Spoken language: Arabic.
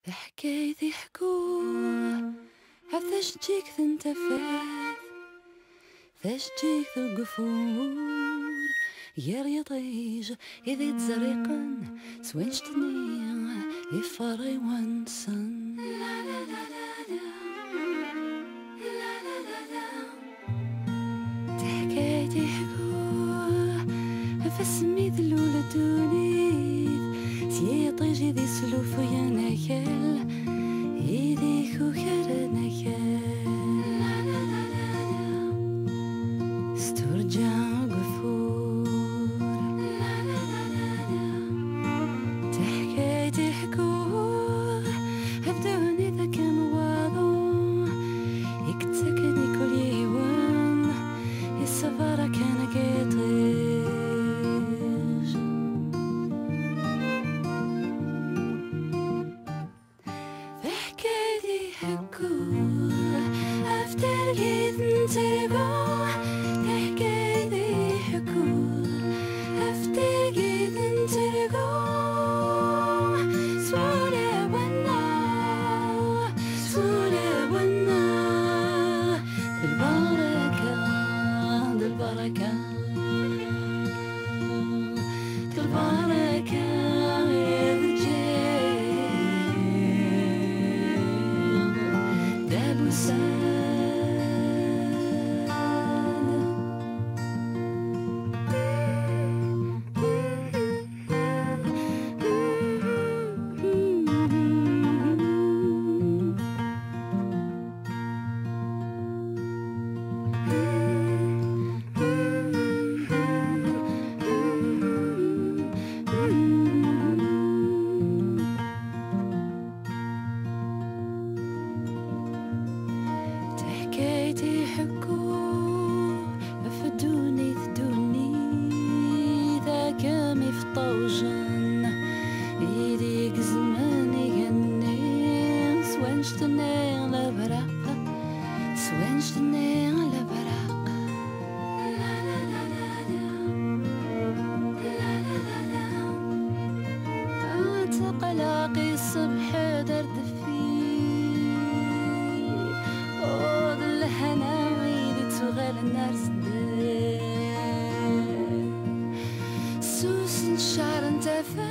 حكايتي حكوه عفاش تجيك تنتفاث فاش تجيك القفور يا رياضيج إذا يتزرقن سوين شتني يفاري وانسن حكايتي حكوه فسميت الأولى دونيت سيطيجي ذي سلوف يا نكال يديك وكر نكال استرجع قفور تحكايتي حكوه بدوني ذا كان واضو يكتكني كل يوم السفارة كان قيطيج أفتر جيت نترقو حكايتي حكول أفتر جيت نترقو سولا ونا سولا ونا البركة البركة البركة حكايتي حكوه فدوني ثدوني ذا كامي في طوجن يديك زمان يغني سوين شتني على براق سوين شتني على براق تقلقي الصبح درد النار سوس شعر انتفى